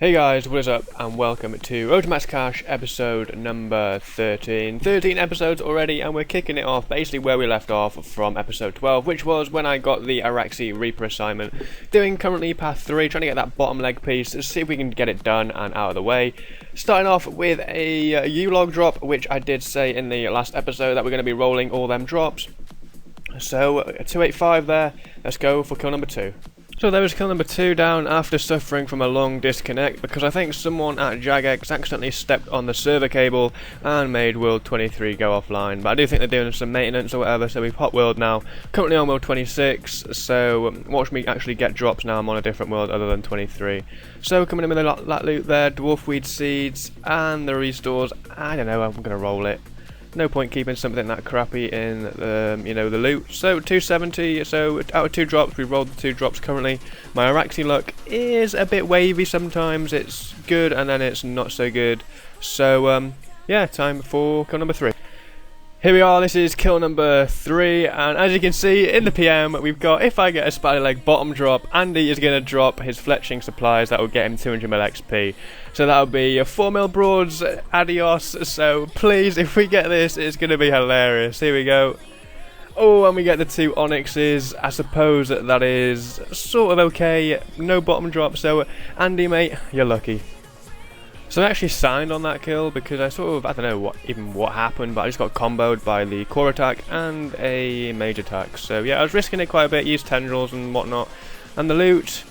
Hey guys, what is up, and welcome to Road to Max Cash episode number 13. 13 episodes already, and we're kicking it off basically where we left off from episode 12, which was when I got the Arachnid Reaper assignment. Doing currently path 3, trying to get that bottom leg piece, to see if we can get it done and out of the way. Starting off with a U-log drop, which I did say in the last episode that we're going to be rolling all them drops. So, 285 there, let's go for kill number 2. So there was kill number 2 down after suffering from a long disconnect because I think someone at Jagex accidentally stepped on the server cable and made World 23 go offline. But I do think they're doing some maintenance or whatever, so we've hot world now. Currently on World 26, so watch me actually get drops now. I'm on a different world other than 23. So coming in with a lot that loot there, dwarf weed seeds and the restores. I don't know, I'm going to roll it. No point keeping something that crappy in the loot. So 270, so out of 2 drops, we've rolled the 2 drops currently. My Arachnid luck is a bit wavy sometimes, it's good and then it's not so good. So yeah, time for kill number 3. Here we are, this is kill number 3, and as you can see in the PM, we've got, if I get a spider leg bottom drop, Andy is going to drop his fletching supplies that will get him 200 mil XP. So that'll be 4 mil broads, adios, so please, if we get this, it's going to be hilarious. Here we go. Oh, and we get the 2 onyxes. I suppose that is sort of okay, no bottom drop, so Andy mate, you're lucky. So I actually signed on that kill because I don't know what happened, but I just got comboed by the core attack and a mage attack. So yeah, I was risking it quite a bit, used tendrils and whatnot. And the loot,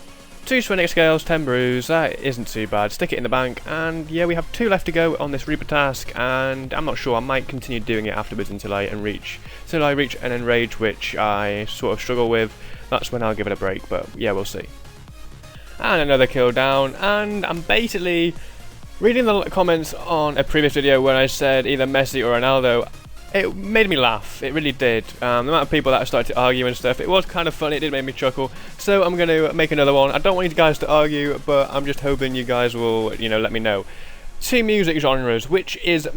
2 Swinic scales, 10 brews, that isn't too bad. Stick it in the bank, and yeah, we have 2 left to go on this Reaper task, and I'm not sure, I might continue doing it afterwards until I reach an enrage, which I sort of struggle with. That's when I'll give it a break, but yeah, we'll see. And another kill down, and I'm basically reading the comments on a previous video when I said either Messi or Ronaldo, it made me laugh, it really did. The amount of people that started to argue and stuff, it was kind of funny, it did make me chuckle. So I'm going to make another one. I don't want you guys to argue, but I'm just hoping you guys will, let me know. 2 music genres, which is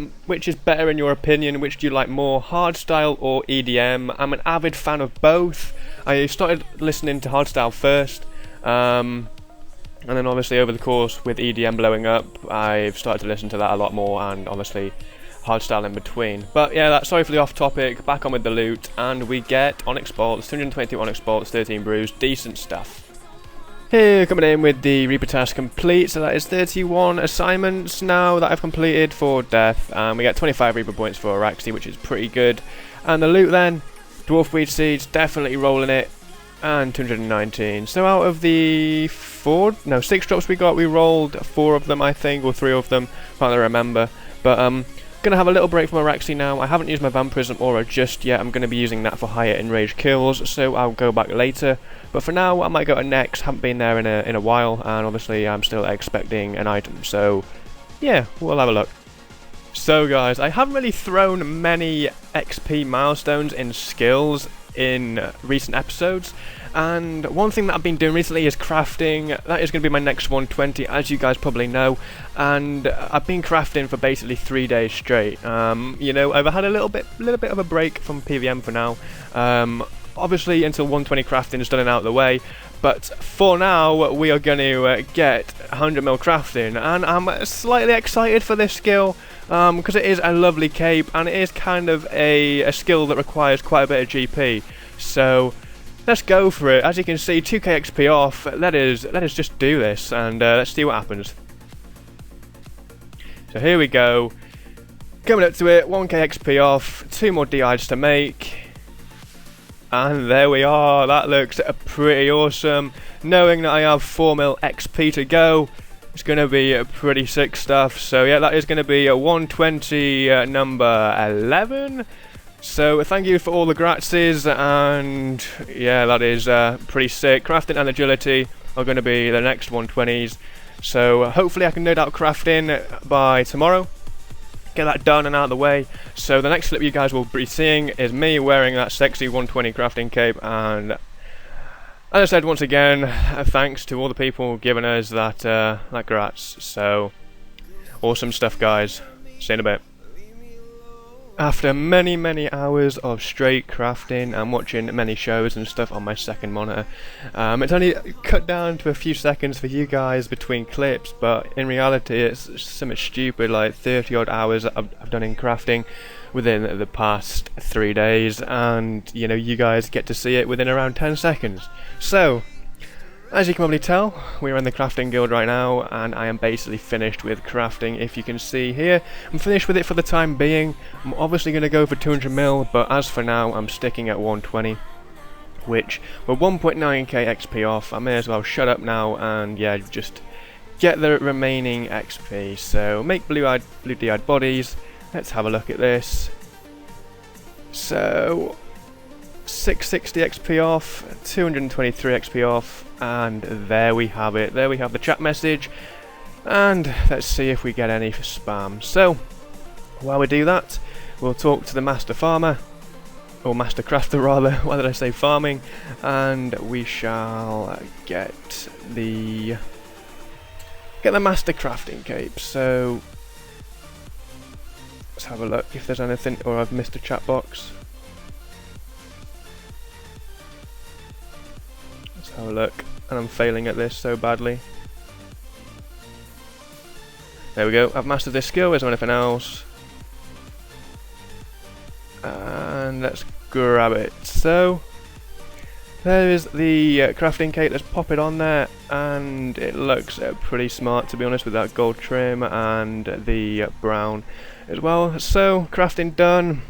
better in your opinion? Which do you like more, hardstyle or EDM? I'm an avid fan of both. I started listening to hardstyle first. And then obviously over the course with EDM blowing up, I've started to listen to that a lot more, and obviously hardstyle in between. But yeah, sorry for the off topic, back on with the loot, and we get Onyx bolts, 222 Onyx bolts, 13 brews, decent stuff. Here, coming in with the Reaper task complete, so that is 31 assignments now that I've completed for death, and we get 25 Reaper points for Arachnid, which is pretty good. And the loot then, dwarf weed seeds, definitely rolling it. And 219. So out of the 6 drops we got, we rolled 4 of them, I think, or 3 of them. Can't really remember. But gonna have a little break from Arachnid now. I haven't used my Vampirism aura just yet. I'm gonna be using that for higher enraged kills, so I'll go back later. But for now, I might go to Nex. Haven't been there in a while, and obviously I'm still expecting an item. So yeah, we'll have a look. So guys, I haven't really thrown many XP milestones in skills in recent episodes, and one thing that I've been doing recently is crafting. That is going to be my next 120, as you guys probably know, and I've been crafting for basically 3 days straight. I've had a little bit of a break from PVM for now, obviously until 120 crafting is done and out of the way. But for now, we are going to get 100 mil crafting, and I'm slightly excited for this skill, because it is a lovely cape, and it is kind of a skill that requires quite a bit of GP. So let's go for it. As you can see, 2k XP off. Let us just do this, and let's see what happens. So here we go. Coming up to it, 1k XP off, 2 more Dyrage to make. And there we are, that looks pretty awesome. Knowing that I have 4 mil XP to go, it's going to be pretty sick stuff. So yeah, that is going to be a 120 number 11. So thank you for all the gratzes, and yeah, that is pretty sick. Crafting and agility are going to be the next 120s. So hopefully I can node out crafting by tomorrow. Get that done and out of the way. So the next clip you guys will be seeing is me wearing that sexy 120 crafting cape, and as I said once again, thanks to all the people giving us that grats. So awesome stuff guys, see you in a bit. After many hours of straight crafting and watching many shows and stuff on my second monitor, it's only cut down to a few seconds for you guys between clips, but in reality it's something stupid like 30 odd hours that I've done in crafting within the past 3 days, and you know, you guys get to see it within around 10 seconds. So as you can probably tell, we're in the crafting guild right now, and I am basically finished with crafting. If you can see here, I'm finished with it for the time being. I'm obviously going to go for 200 mil, but as for now, I'm sticking at 120, which we're 1.9k XP off. I may as well shut up now and yeah, just get the remaining XP. So make blue-eyed bodies. Let's have a look at this. So 660 XP off, 223 XP off, and there we have it. There we have the chat message, and let's see if we get any for spam. So while we do that, we'll talk to the master farmer, or master crafter rather. Why did I say farming? And we shall get the master crafting cape. So let's have a look if there's anything, or I've missed a chat box. Have a look, and I'm failing at this so badly. There we go, I've mastered this skill. Is there anything else? And let's grab it. So there is the crafting cape. Let's pop it on there, and it looks pretty smart, to be honest, with that gold trim and the brown as well. So crafting done.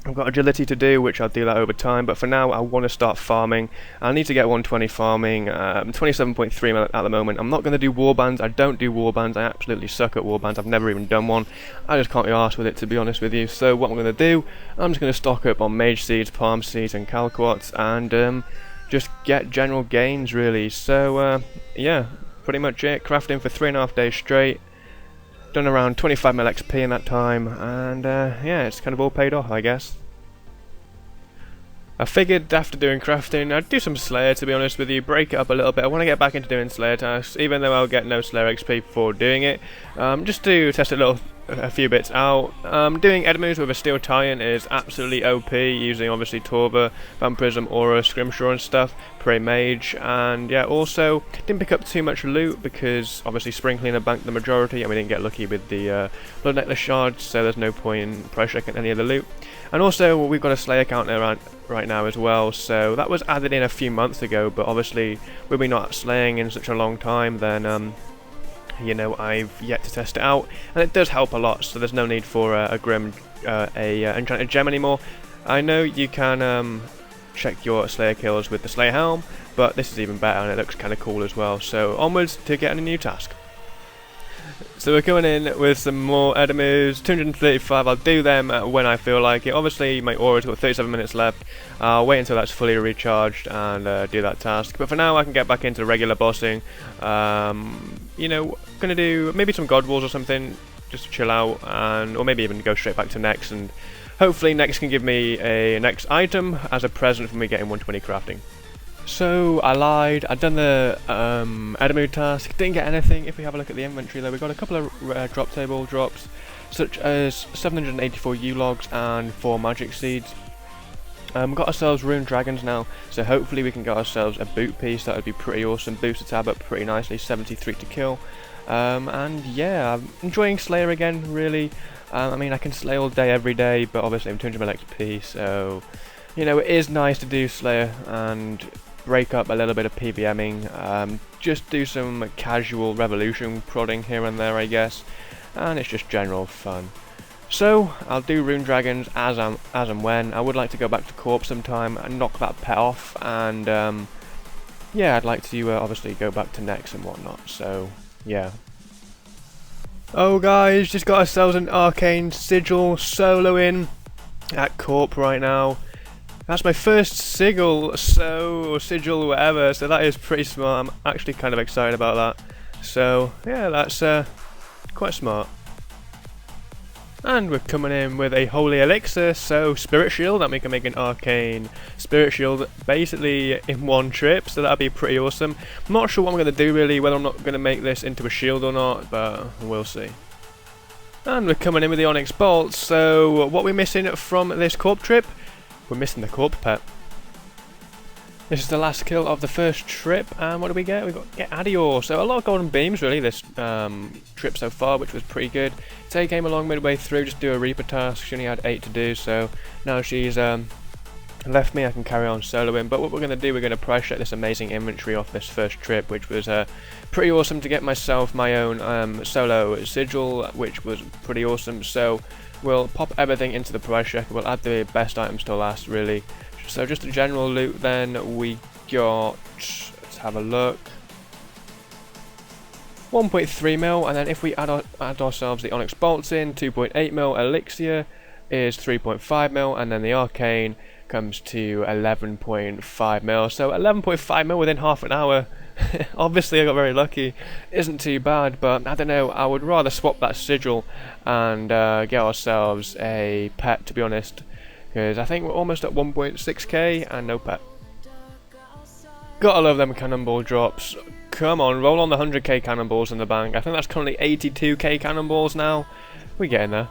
I've got agility to do, which I'll do that over time, but for now I want to start farming. I need to get 120 farming. 27.3 at the moment. I'm not going to do warbands. I don't do warbands. I absolutely suck at warbands. I've never even done one. I just can't be arsed with it, to be honest with you. So what I'm going to do, I'm just going to stock up on mage seeds, palm seeds and calquats, and just get general gains really. So yeah, pretty much it. Crafting for 3.5 days straight. Done around 25 mil XP in that time, and yeah, it's kind of all paid off, I guess. I figured after doing crafting, I'd do some Slayer, to be honest with you, break it up a little bit. I want to get back into doing Slayer tasks, even though I'll get no Slayer XP for doing it. Just to test a few bits out. Doing Edmus with a Steel Titan is absolutely OP, using obviously Torva, Vampirism, Aura, Scrimshaw and stuff, Prey Mage, and yeah, also didn't pick up too much loot because obviously Sprinkling banked the majority and we didn't get lucky with the Blood Necklace shards, so there's no point in price checking any of the loot. And also we've got a Slayer count around right now as well, so that was added in a few months ago, but obviously with me not slaying in such a long time, then you know, I've yet to test it out, and it does help a lot, so there's no need for a Grim Enchanted Gem anymore. I know you can check your Slayer kills with the Slayer Helm, but this is even better and it looks kind of cool as well, so onwards to getting a new task. So we're coming in with some more Edmus, 235, I'll do them when I feel like it. Obviously my aura's got 37 minutes left, I'll wait until that's fully recharged and do that task. But for now I can get back into regular bossing. You know, gonna do maybe some God Walls or something, just to chill out, or maybe even go straight back to Nex, and hopefully Nex can give me a Nex item as a present for me getting 120 crafting. So I lied, I'd done the Edmu task, didn't get anything. If we have a look at the inventory though, we got a couple of drop table drops, such as 784 U-logs and 4 magic seeds. Got ourselves Rune Dragons now, so hopefully we can get ourselves a boot piece. That would be pretty awesome, boost the tab up pretty nicely, 73 to kill. And yeah, I'm enjoying Slayer again, really. I mean, I can slay all day, every day, but obviously I'm 200 mil XP, so you know, it is nice to do Slayer and break up a little bit of PBMing, just do some casual revolution prodding here and there, I guess, and it's just general fun. So I'll do Rune Dragons as and when. I would like to go back to Corpse sometime and knock that pet off, and yeah, I'd like to obviously go back to Nex and whatnot, so yeah. Oh guys, just got ourselves an Arcane Sigil soloing at Corp right now. That's my first sigil, or sigil, whatever, so that is pretty smart. I'm actually kind of excited about that. So, yeah, that's quite smart. And we're coming in with a Holy Elixir, so Spirit Shield, that we can make an Arcane Spirit Shield basically in one trip, so that'd be pretty awesome. I'm not sure what I'm going to do really, whether I'm not going to make this into a shield or not, but we'll see. And we're coming in with the Onyx bolts. So what we're missing from this corp trip? We're missing the corp pet. This is the last kill of the first trip, and what do we get? We get Adior. So a lot of golden beams really this trip so far, which was pretty good. Tay came along midway through, just do a Reaper task. She only had 8 to do, so now she's left me. I can carry on soloing. But what we're going to do, we're going to price check this amazing inventory off this first trip, which was pretty awesome to get myself my own solo sigil, which was pretty awesome. So we'll pop everything into the price check. We'll add the best items to last, really. So just a general loot then, we got, let's have a look, 1.3 mil, and then if we add ourselves the Onyx bolts in, 2.8 mil, Elixir is 3.5 mil, and then the Arcane comes to 11.5 mil, so 11.5 mil within half an hour. Obviously I got very lucky, isn't too bad, but I don't know, I would rather swap that sigil and get ourselves a pet, to be honest. Because I think we're almost at 1.6k and no pet. Gotta love them cannonball drops. Come on, roll on the 100k cannonballs in the bank. I think that's currently 82k cannonballs now. We're getting there.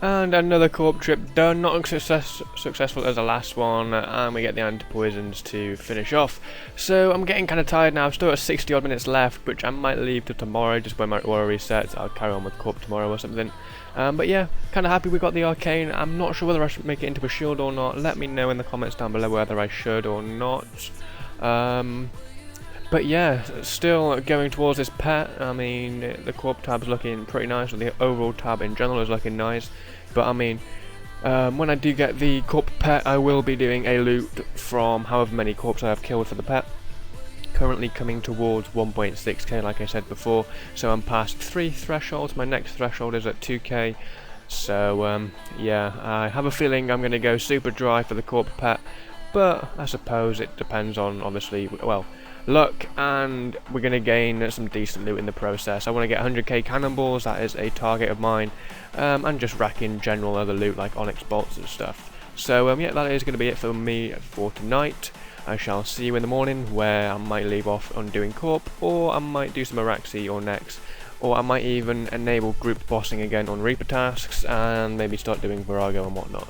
And another corp trip done, not as successful as the last one, and we get the anti-poisons to finish off. So I'm getting kind of tired now, I've still got 60 odd minutes left, which I might leave to tomorrow, just when my aura resets. I'll carry on with corp tomorrow or something. But yeah, kind of happy we got the Arcane. I'm not sure whether I should make it into a shield or not. Let me know in the comments down below whether I should or not. But yeah, still going towards this pet. I mean, the corp tab's looking pretty nice, or the overall tab in general is looking nice. But I mean, when I do get the corp pet, I will be doing a loot from however many corps I have killed for the pet. Currently coming towards 1.6k, like I said before, so I'm past 3 thresholds. My next threshold is at 2k, so yeah, I have a feeling I'm going to go super dry for the corp pet, but I suppose it depends on, obviously, well, luck, and we're going to gain some decent loot in the process. I want to get 100k cannonballs, that is a target of mine, and just rack in general other loot like Onyx bolts and stuff. So yeah, that is going to be it for me for tonight. I shall see you in the morning, where I might leave off on doing corp, or I might do some Araxi or Nex, or I might even enable group bossing again on Reaper tasks, and maybe start doing Virago and whatnot.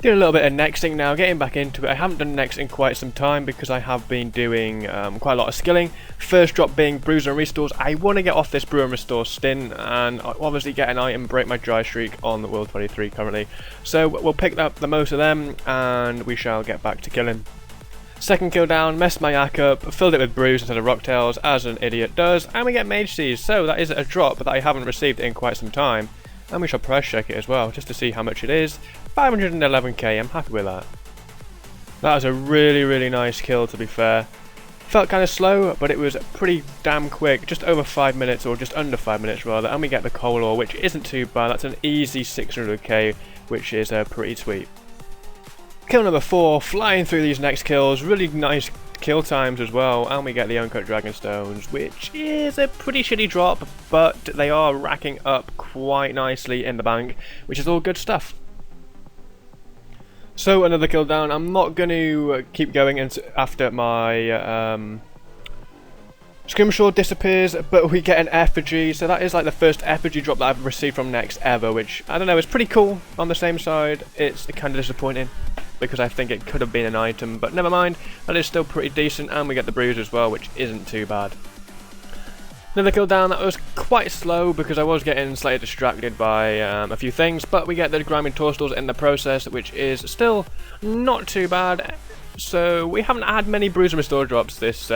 Doing a little bit of nexting now, getting back into it. I haven't done next in quite some time because I have been doing quite a lot of skilling. First drop being Brews and Restores. I want to get off this Brew and Restore stint and obviously get an item, break my dry streak on the World 23 currently. So we'll pick up the most of them and we shall get back to killing. Second kill down, messed my yak up, filled it with brews instead of rocktails, as an idiot does, and we get Mage Seas, so that is a drop that I haven't received in quite some time. And we shall price check it as well, just to see how much it is. 511k, I'm happy with that. That was a really nice kill, to be fair. Felt kind of slow, but it was pretty damn quick, just over 5 minutes, or just under 5 minutes rather, and we get the coal ore, which isn't too bad. That's an easy 600k, which is pretty sweet. Kill number 4, flying through these next kills, really nice kill times as well, and we get the uncut dragonstones, which is a pretty shitty drop, but they are racking up quite nicely in the bank, which is all good stuff. So another kill down. I'm not going to keep going after my Scrimshaw disappears, but we get an effigy, so that is like the first effigy drop that I've received from Next ever, which, I don't know, it's pretty cool. On the same side, it's kind of disappointing, because I think it could have been an item, but never mind, that is still pretty decent, and we get the bruise as well, which isn't too bad. Another kill down. That was quite slow because I was getting slightly distracted by a few things, but we get the grinding toadstools in the process, which is still not too bad. So we haven't had many bruise and restore drops this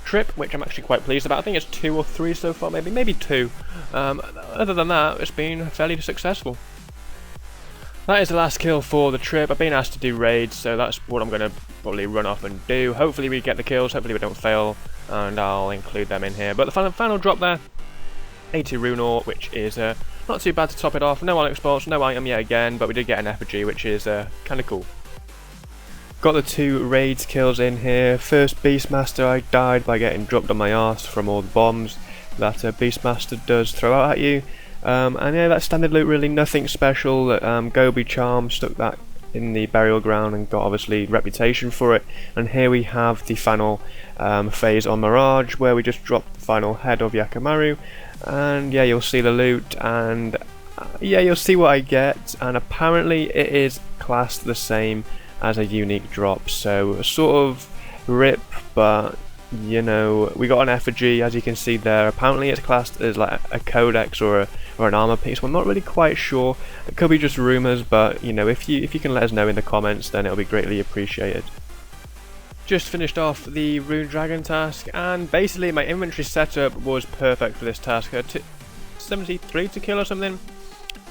trip, which I'm actually quite pleased about. I think it's 2 or 3 so far, maybe 2. Other than that, it's been fairly successful. That is the last kill for the trip. I've been asked to do raids, so that's what I'm going to probably run off and do. Hopefully we get the kills, hopefully we don't fail, and I'll include them in here. But the final drop there, 80 rune ore, which is not too bad to top it off. No Onyx bolts, no item yet again, but we did get an effigy, which is kind of cool. Got the 2 raids kills in here. First Beastmaster, I died by getting dropped on my arse from all the bombs that Beastmaster does throw out at you. And yeah, that's standard loot really, nothing special. Gobi Charm stuck that in the burial ground and got obviously reputation for it. And here we have the final phase on Mirage, where we just dropped the final head of Yakamaru, and yeah, you'll see the loot, and yeah, you'll see what I get, and apparently it is classed the same as a unique drop, so sort of rip, but you know, we got an effigy, as you can see there. Apparently it's classed as like a codex or an armor piece. Well, I'm not really quite sure. It could be just rumors, but you know, if you can let us know in the comments, then it'll be greatly appreciated. Just finished off the Rune Dragon task, and basically my inventory setup was perfect for this task. I had 73 to kill or something,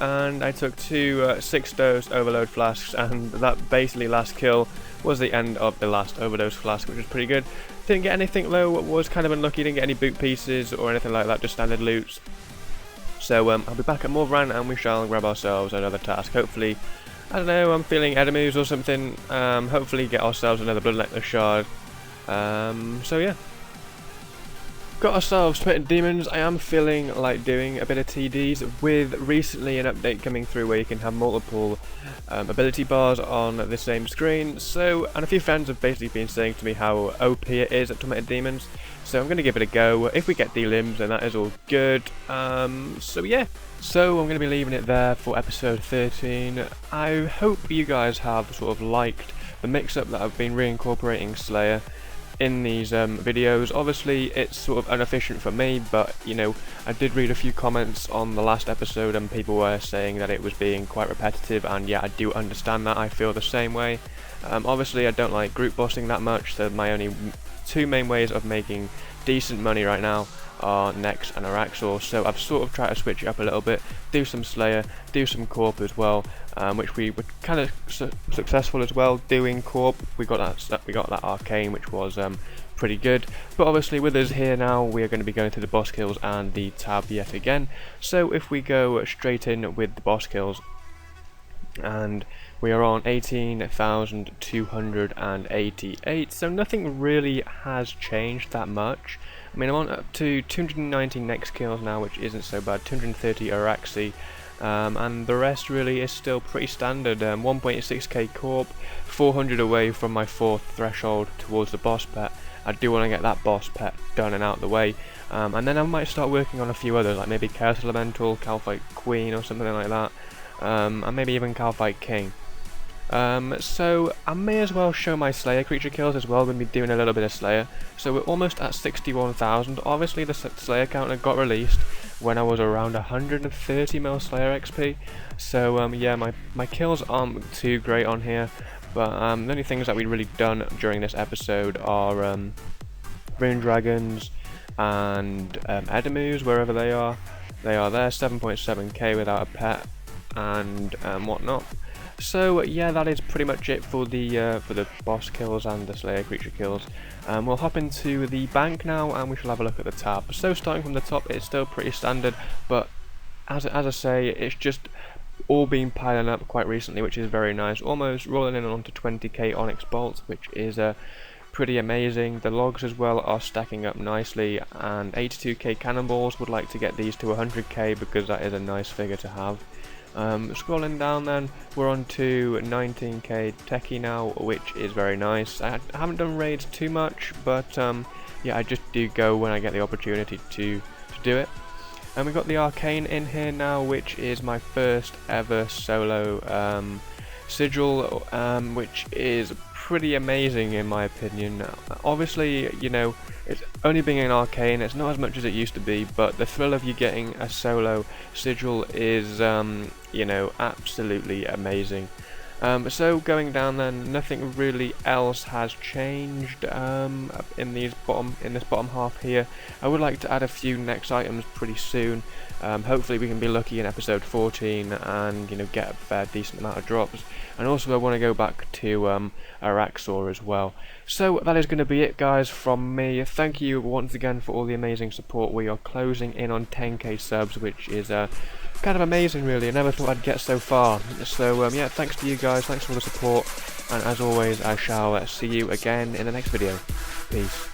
and I took 2 6-dose overload flasks, and that basically last kill was the end of the last overdose flask, which was pretty good. Didn't get anything though, was kind of unlucky, didn't get any boot pieces or anything like that, just standard loots. So I'll be back at Morvran and we shall grab ourselves another task. Hopefully, I don't know, I'm feeling Edemus or something, hopefully get ourselves another Blood Nectar shard. So yeah. Got ourselves Tormented Demons. I am feeling like doing a bit of TDs, with recently an update coming through where you can have multiple ability bars on the same screen. So, and a few friends have basically been saying to me how OP it is at Tormented Demons. So I'm going to give it a go. If we get D-limbs, then that is all good. So yeah. So I'm going to be leaving it there for episode 13. I hope you guys have sort of liked the mix-up that I've been reincorporating Slayer in these videos. Obviously it's sort of inefficient for me, but you know, I did read a few comments on the last episode and people were saying that it was being quite repetitive, and yeah, I do understand that. I feel the same way. Obviously I don't like group bossing that much, so my only two main ways of making decent money right now are Nex and Araxor, so I've sort of tried to switch it up a little bit, do some Slayer, do some Corp as well, which we were kind of successful as well doing Corp. We got that Arcane, which was pretty good. But obviously with us here now, we are going to be going through the boss kills and the tab yet again. So if we go straight in with the boss kills, and we are on 18,288, so nothing really has changed that much. I mean, I'm on up to 290 Nex kills now, which isn't so bad, 230 Araxi, and the rest really is still pretty standard. 1.6k Corp, 400 away from my 4th threshold towards the boss pet. I do want to get that boss pet done and out of the way, and then I might start working on a few others, like maybe Chaos Elemental, Calphite Queen or something like that, and maybe even Calphite King. So I may as well show my Slayer creature kills as well. I'm going to be doing a little bit of Slayer. So we're almost at 61,000. Obviously the Slayer counter got released when I was around 130 mil Slayer XP. So yeah, my kills aren't too great on here, but the only things that we've really done during this episode are Rune Dragons and Edemus, wherever they are. They are there, 7.7k without a pet and whatnot. So yeah, that is pretty much it for the boss kills and the Slayer creature kills. We'll hop into the bank now and we shall have a look at the tab. So starting from the top, it's still pretty standard, but as I say, it's just all been piling up quite recently, which is very nice. Almost rolling in onto 20k Onyx bolts, which is pretty amazing. The logs as well are stacking up nicely, and 82k cannonballs. Would like to get these to 100k because that is a nice figure to have. Scrolling down then, we're on to 19k techie now, which is very nice. I haven't done raids too much, but yeah, I just do go when I get the opportunity to do it. And we've got the Arcane in here now, which is my first ever solo sigil, which is pretty amazing in my opinion. Obviously, you know, it's only being an Arcane, it's not as much as it used to be, but the thrill of you getting a solo sigil is, you know, absolutely amazing. So going down then, nothing really else has changed in this bottom half here. I would like to add a few next items pretty soon. Hopefully we can be lucky in episode 14 and, you know, get a fair decent amount of drops. And also I want to go back to Araxor as well. So that is going to be it, guys, from me. Thank you once again for all the amazing support. We are closing in on 10k subs, which is kind of amazing really. I never thought I'd get so far. So yeah, thanks to you guys, thanks for all the support, and as always I shall see you again in the next video. Peace.